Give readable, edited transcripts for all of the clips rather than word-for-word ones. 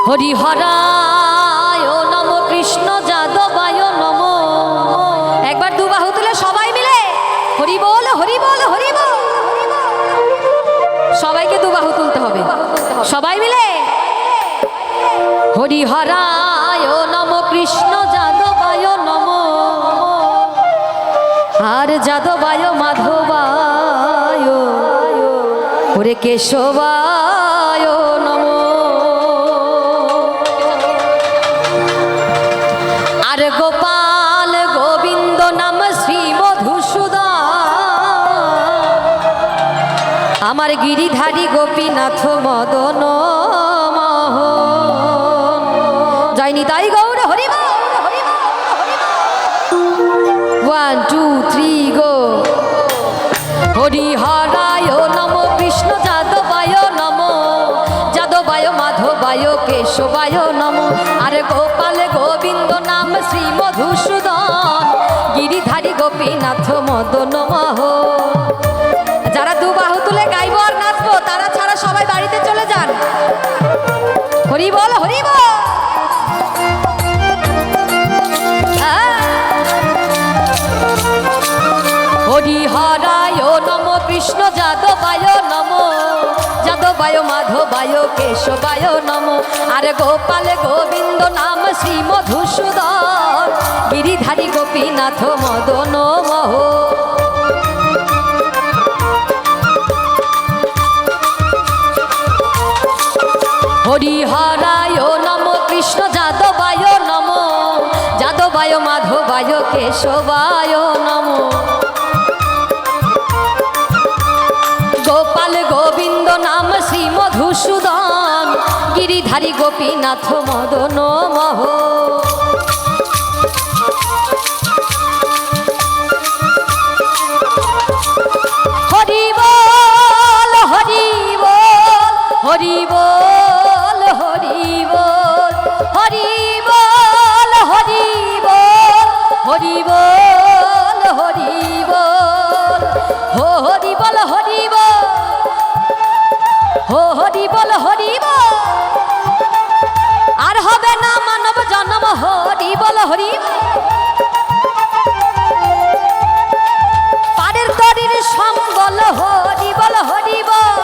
হরিহরায় নম কৃষ্ণ যাদবায় নম। একবার দু বাহু তুলে সবাই মিলে হরি বল হরি বল হরি বল। সবাইকে দু বাহু তুলতে হবে, সবাই মিলে হরিহরায় নম কৃষ্ণ যাদবায় নম। আর যাদবায় মাধবায় হরে কেশবায় নম। আর গোপাল গোবিন্দ নাম শ্রী মধুসূদন। আমার গিরিধারী গোপীনাথ মদন মোহন। জয় নিতাই গৌর হরি বল। 1 2 3 গো। হরিহরায় নম কৃষ্ণ যাদবায় নম। যাদবায় মাধবায় কেশবায় নম। আর গোপাল গোবিন্দ নাম শ্রী মধুসূদন। গিরিধারী গোপীনাথ মদন মোহন। যারা দু বাহু তুলে গাইব আর নাচবো তারা ছাড়া সবাই বাড়িতে চলে যান। হরি বল হরি বল। হরিহরায় নম কৃষ্ণ যাদবায় নম। যাদবায় মাধবায় কেশবায় নম। আর গোপাল গোবিন্দ নাম শ্রী মধুসূদন। গিরিধারী গোপীনাথ মদন মোহন। হরিহরায় নম কৃষ্ণ যাদবায় নম। যাদবায় মাধবায় কেশবায় নম। গোপাল গোবিন্দ নাম শ্রী মধুসূদন। গিরিধারী গোপীনাথ মদন মোহন। হরি বল হরি বল হরি বল হরি বল হরি বল হরি বল হরি বল হরি বল। হরি বল হরি বল হরি বল হরি বল। আর হবে না মানব জন্ম হরি বল হরি বল। পারের তরির সম্বল হরি বল হরি বল।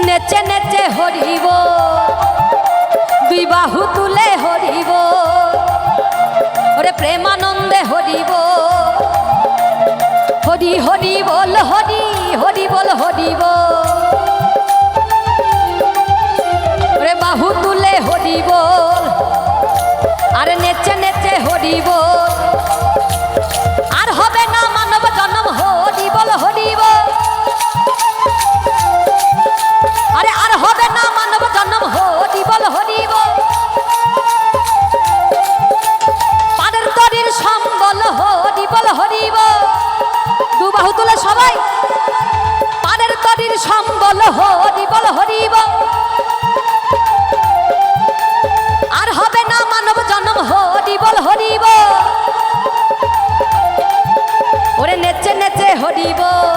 নেচে নেচে হরি বল। দুই বাহু তুলে হরি বল। ওরে প্রেমানন্দে হরি বল। হরি হরি বল হরি হরি বল হরি বল। ওরে বাহু তুলে হরি বল। আরে নেচে নেচে হরি বল। আর হবে না মানব জন্ম হরি বল হরি বল। আরে আর হবে না মানব জন্ম হরি বল হরি বল। পারের তরির সম্বল হরি বল হরি বল। দু বাহু তুলে সবাই। পারের তরির সম্বল হরি বল হরি বল। আর হবে না মানব জন্ম হরি বল হরি বল। ওরে নেচে নেচে হরি বল।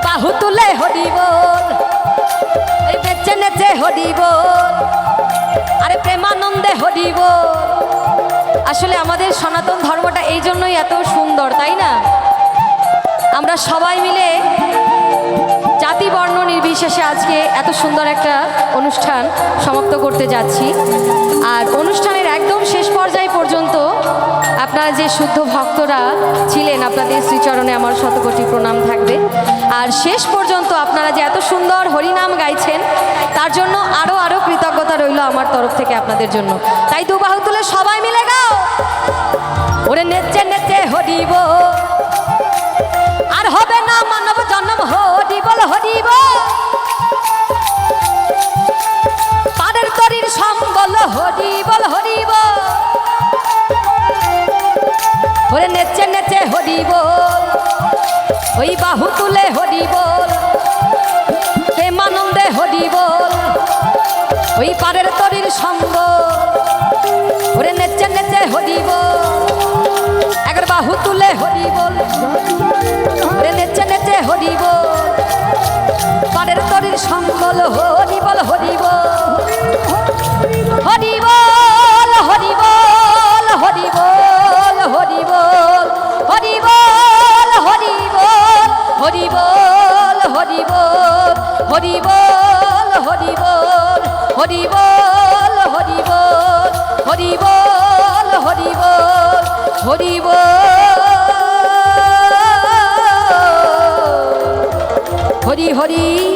বাহু তুলে হরি বল। এই নেচে নেচে হরি বল। আরে প্রেমানন্দে হরি বল। আসলে আমাদের সনাতন ধর্মটা এই জন্যই এত সুন্দর, তাই না? আমরা সবাই মিলে জাতি বর্ণ নির্বিশেষে আজকে এত সুন্দর একটা অনুষ্ঠান সমাপ্ত করতে যাচ্ছি। আর অনুষ্ঠানের একদম শেষ পর্যায় পর্যন্ত আপনারা যে শুদ্ধ ভক্তরা ছিলেন আপনাদের শ্রীচরণে আমার শতকোটি প্রণাম থাকবে। আর শেষ পর্যন্ত আপনারা যে এত সুন্দর হরিনাম গাইছেন তার জন্য আরও আরও কৃতজ্ঞতা রইল আমার তরফ থেকে আপনাদের জন্য। তাই দু বাহু তুলে সবাই মিলে গাও। ওরে নেচে নেচে হরি বল। আর হবে না মানব জন্ম হরি বল হরি বল। পারের তরির সম্বল হরি বল হরি বল। ওরে নেচে নেচে হরি বল। ওই বাহু তুলে হরি বল। প্রেমানন্দে হরি বল। ওই পারের তরির সম্বল। ওরে নেচে নেচে হরি বল। একবার বাহু তুলে হরি বল। ওরে নেচে নেচে হরি বল। পারের তরির সম্বল হরি বল হরি বল হরি বল হরি বল হরি বল হরি হরি